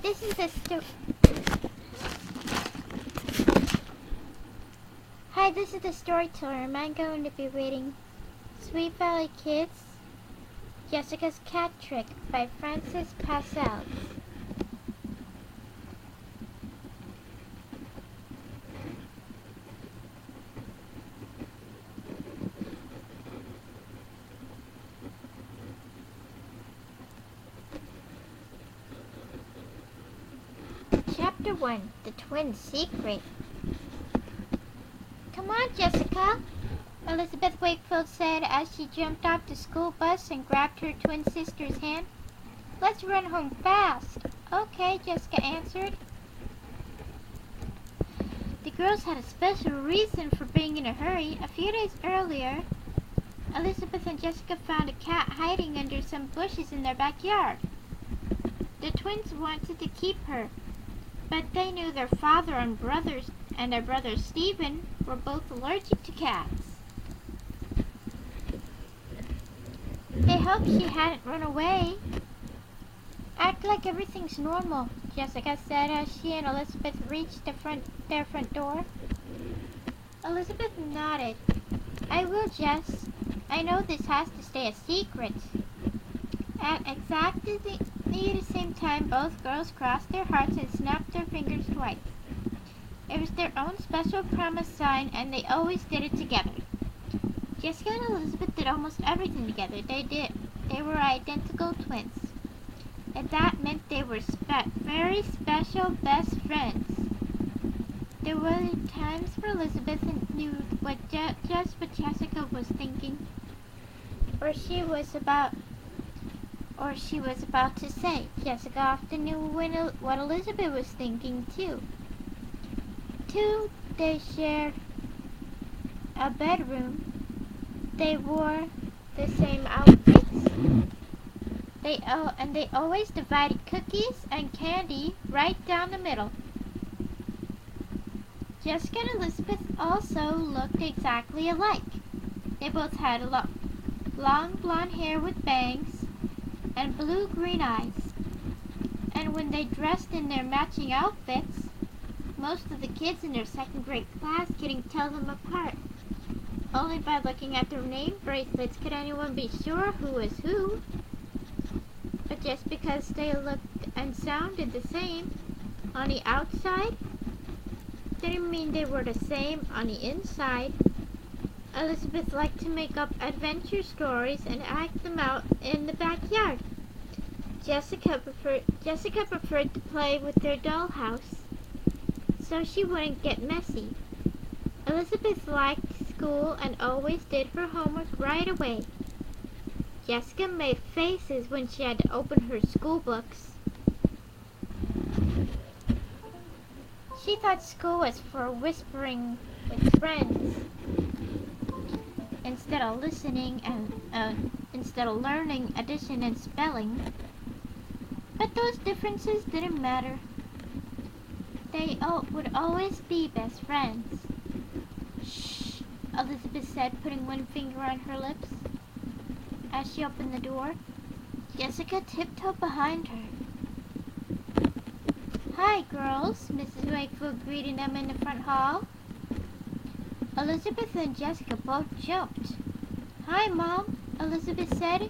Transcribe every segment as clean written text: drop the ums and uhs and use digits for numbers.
This is a Hi, this is the storyteller, and I'm going to be reading Sweet Valley Kids, Jessica's Cat Trick by Frances Passels. Chapter 1, The Twin Secret. Come on, Jessica, Elizabeth Wakefield said as she jumped off the school bus and grabbed her twin sister's hand. Let's run home fast. Okay, Jessica answered. The girls had a special reason for being in a hurry. A few days earlier, Elizabeth and Jessica found a cat hiding under some bushes in their backyard. The twins wanted to keep her, but they knew their father and their brother Stephen were both allergic to cats. They hoped she hadn't run away. Act like everything's normal, Jessica said as she and Elizabeth reached their front door. Elizabeth nodded. I will, Jess. I know this has to stay a secret. At exactly the same time, both girls crossed their hearts and snapped their fingers twice. It was their own special promise sign, and they always did it together. Jessica and Elizabeth did almost everything together. They were identical twins. And that meant they were very special best friends. There were times where Elizabeth knew just what Jessica was thinking, or she was about to say. Jessica often knew what Elizabeth was thinking too. They shared a bedroom. They wore the same outfits. They always divided cookies and candy right down the middle. Jessica and Elizabeth also looked exactly alike. They both had long blonde hair with bangs and blue-green eyes. And when they dressed in their matching outfits, most of the kids in their second grade class couldn't tell them apart. Only by looking at their name bracelets could anyone be sure who was who. But just because they looked and sounded the same on the outside didn't mean they were the same on the inside. Elizabeth liked to make up adventure stories and act them out in the backyard. Jessica preferred to play with their dollhouse, so she wouldn't get messy. Elizabeth liked school and always did her homework right away. Jessica made faces when she had to open her school books. She thought school was for whispering with friends instead of listening and instead of learning addition and spelling. But those differences didn't matter. They would always be best friends. Shh, Elizabeth said, putting one finger on her lips. As she opened the door, Jessica tiptoed behind her. Hi, girls, Mrs. Wakefield greeted them in the front hall. Elizabeth and Jessica both jumped. Hi, Mom, Elizabeth said.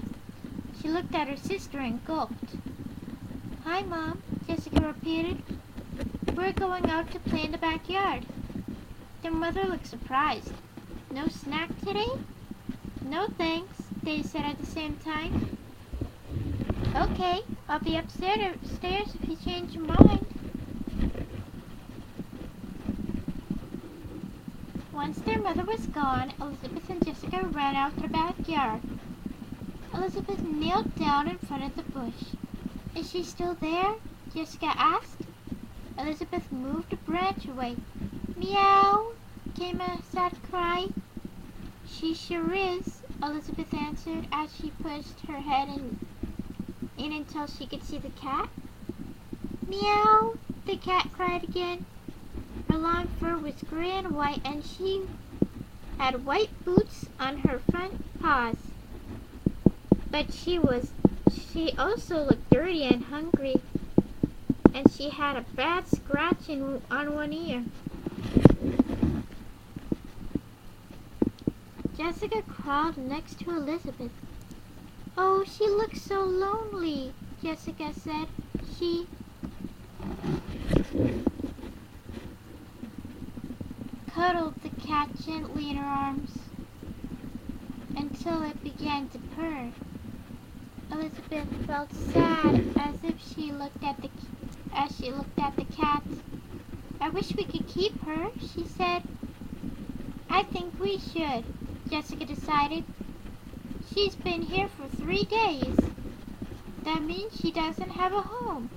She looked at her sister and gulped. Hi, Mom, Jessica repeated. We're going out to play in the backyard. Their mother looked surprised. No snack today? No thanks, they said at the same time. Okay, I'll be upstairs if you change your mind. Once their mother was gone, Elizabeth and Jessica ran out to the backyard. Elizabeth knelt down in front of the bush. Is she still there? Jessica asked. Elizabeth moved a branch away. Meow, came a sad cry. She sure is, Elizabeth answered as she pushed her head in until she could see the cat. Meow, the cat cried again. Her long fur was gray and white, and she had white boots on her front paws. But she also looked dirty and hungry. and she had a bad scratch on one ear. Jessica crawled next to Elizabeth. "Oh, she looks so lonely," Jessica said. She cuddled the cat gently in her arms until it began to purr. Elizabeth felt sad as she looked at the cat. "I wish we could keep her," she said. "I think we should," Jessica decided. "She's been here for 3 days. That means she doesn't have a home.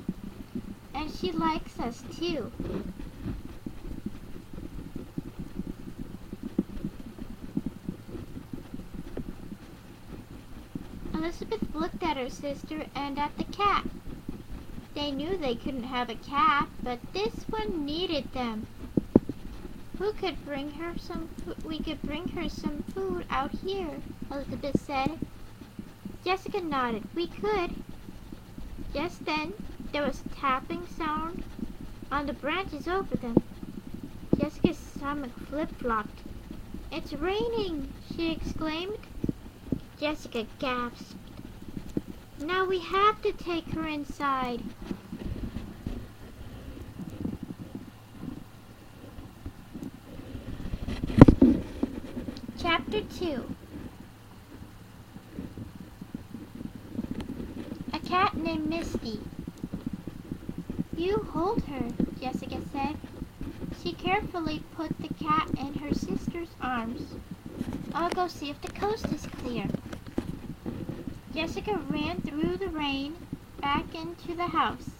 And she likes us too." Elizabeth looked at her sister and at the cat. They knew they couldn't have a cat, but this one needed them. We could bring her some food out here," Elizabeth said. Jessica nodded. "We could." Just then, there was a tapping sound on the branches over them. Jessica's stomach flip-flopped. "It's raining!" she exclaimed. Jessica gasped. "Now we have to take her inside." Chapter 2. A cat named Misty. "You hold her," Jessica said. She carefully put the cat in her sister's arms. "I'll go see if the coast is clear." Jessica ran through the rain back into the house.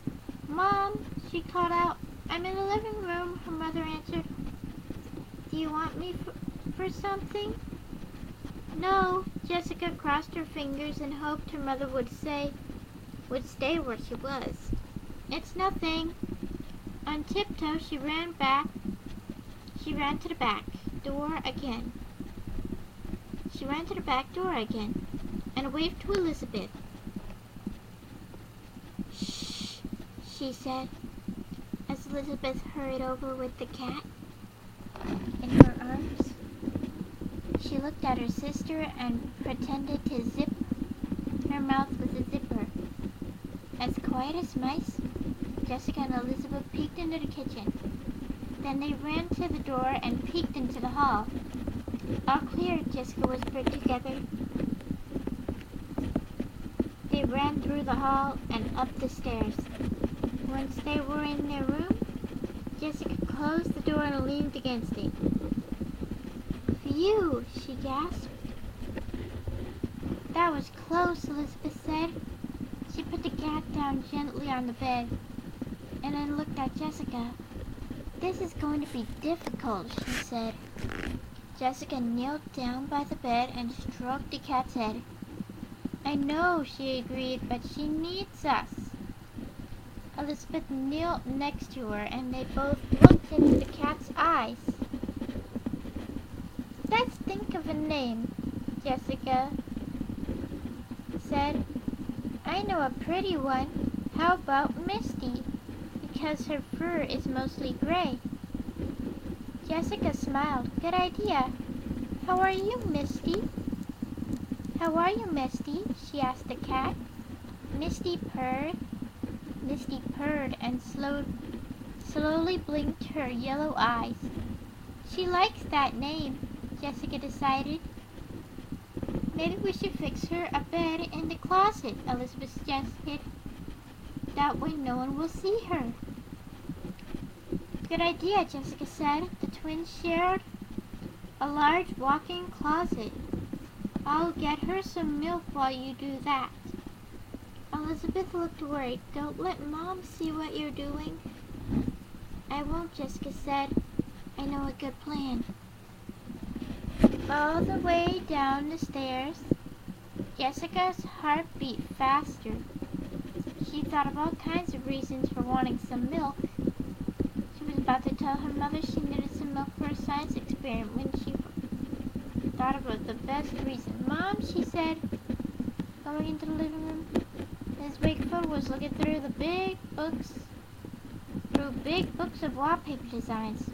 "Mom," she called out. "I'm in the living room," her mother answered. "Do you want me for something?" "No." Jessica crossed her fingers and hoped her mother would stay where she was. "It's nothing." On tiptoe she ran to the back door again. And waved to Elizabeth. "Shh," she said, as Elizabeth hurried over with the cat in her arms. She looked at her sister and pretended to zip her mouth with a zipper. As quiet as mice, Jessica and Elizabeth peeked into the kitchen. Then they ran to the door and peeked into the hall. "All clear," Jessica whispered together. They ran through the hall and up the stairs. Once they were in their room, Jessica closed the door and leaned against it. "Phew," she gasped. "That was close," Elizabeth said. She put the cat down gently on the bed and then looked at Jessica. "This is going to be difficult," she said. Jessica knelt down by the bed and stroked the cat's head. "I know," she agreed, "but she needs us." Elizabeth knelt next to her and they both looked into the cat's eyes. "Let's think of a name," Jessica said. "I know a pretty one. How about Misty? Because her fur is mostly gray." Jessica smiled. "Good idea. How are you, Misty?" "How are you, Misty?" she asked the cat. Misty purred and slowly blinked her yellow eyes. She likes that name, Jessica decided. "Maybe we should fix her a bed in the closet," Elizabeth suggested. "That way no one will see her." "Good idea," Jessica said. The twins shared a large walk-in closet. "I'll get her some milk while you do that." Elizabeth looked worried. "Don't let Mom see what you're doing." "I won't," Jessica said. "I know a good plan." All the way down the stairs, Jessica's heart beat faster. She thought of all kinds of reasons for wanting some milk. She was about to tell her mother she needed some milk for a science experiment when she thought of the best reason. "Mom," she said, going into the living room. Ms. Wakefield was looking through the big books through big books of wallpaper designs.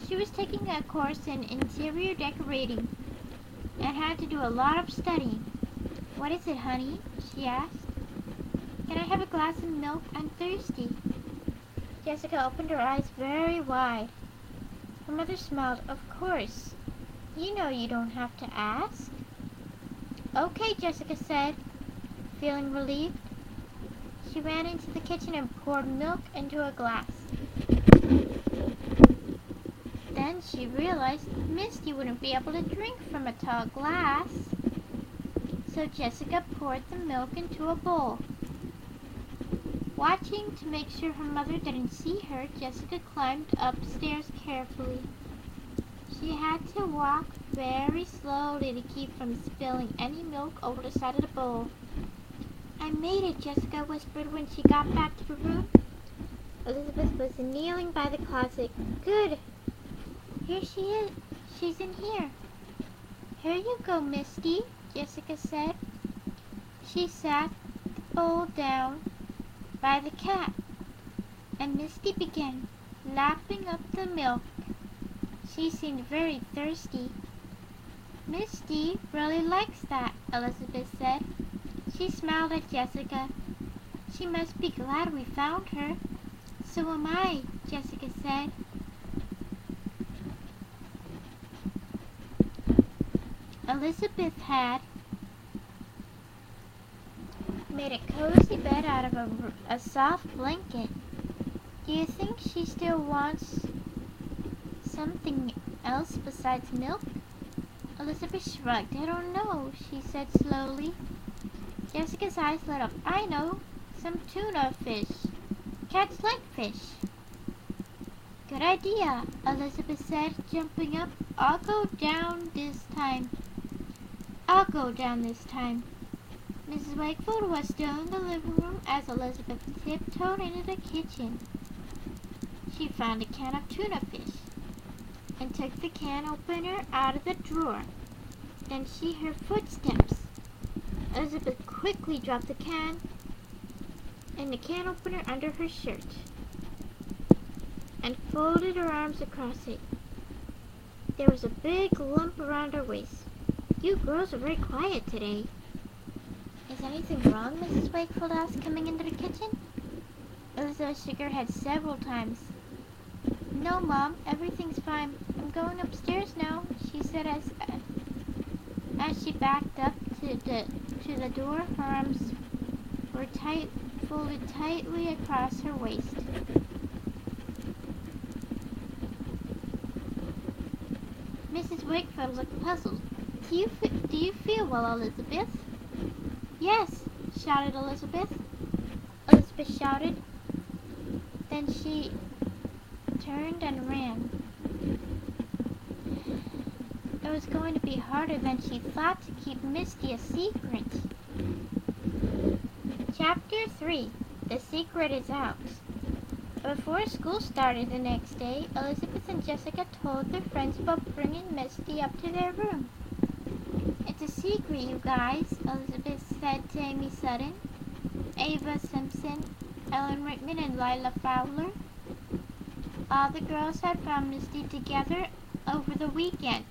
She was taking a course in interior decorating and had to do a lot of studying. "What is it, honey?" she asked. "Can I have a glass of milk? I'm thirsty." Jessica opened her eyes very wide. Her mother smiled. "Of course. You know you don't have to ask." "Okay," Jessica said, feeling relieved. She ran into the kitchen and poured milk into a glass. Then she realized Misty wouldn't be able to drink from a tall glass. So Jessica poured the milk into a bowl. Watching to make sure her mother didn't see her, Jessica climbed upstairs carefully. She had to walk very slowly to keep from spilling any milk over the side of the bowl. "I made it," Jessica whispered when she got back to the room. Elizabeth was kneeling by the closet. "Good. Here she is. She's in here." "Here you go, Misty," Jessica said. She sat the bowl down by the cat, and Misty began lapping up the milk. She seemed very thirsty. "Misty really likes that," Elizabeth said. She smiled at Jessica. "She must be glad we found her." "So am I," Jessica said. Elizabeth had made a cozy bed out of a soft blanket. "Do you think she still wants something else besides milk?" Elizabeth shrugged. "I don't know," she said slowly. Jessica's eyes lit up. "I know. Some tuna fish. Cats like fish." "Good idea," Elizabeth said, jumping up. I'll go down this time." Mrs. Wakefield was still in the living room as Elizabeth tiptoed into the kitchen. She found a can of tuna fish and took the can opener out of the drawer. Then she heard footsteps. Elizabeth quickly dropped the can and the can opener under her shirt and folded her arms across it. There was a big lump around her waist. "You girls are very quiet today." "Is anything wrong?" Mrs. Wakefield asked, coming into the kitchen. Elizabeth shook her head several times. "No, Mom, everything's fine. I'm going upstairs now," she said as she backed up to the door. Her arms were folded tightly across her waist. Mrs. Wakefield looked puzzled. Do you feel well, Elizabeth?" "Yes," shouted Elizabeth. Elizabeth shouted. Then she turned and ran. It was going to be harder than she thought to keep Misty a secret. Chapter 3. The Secret is Out. Before school started the next day, Elizabeth and Jessica told their friends about bringing Misty up to their room. "It's a secret, you guys," Elizabeth said to Amy Sutton, Ava Simpson, Ellen Rickman, and Lila Fowler. All the girls had found Misty together over the weekend.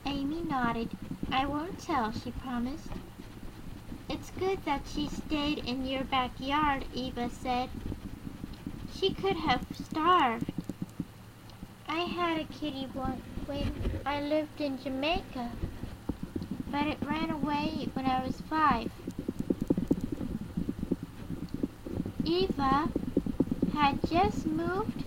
Amy nodded. "I won't tell," she promised. "It's good that she stayed in your backyard," Eva said. "She could have starved. I had a kitty once when I lived in Jamaica, but it ran away when I was 5. Eva had just moved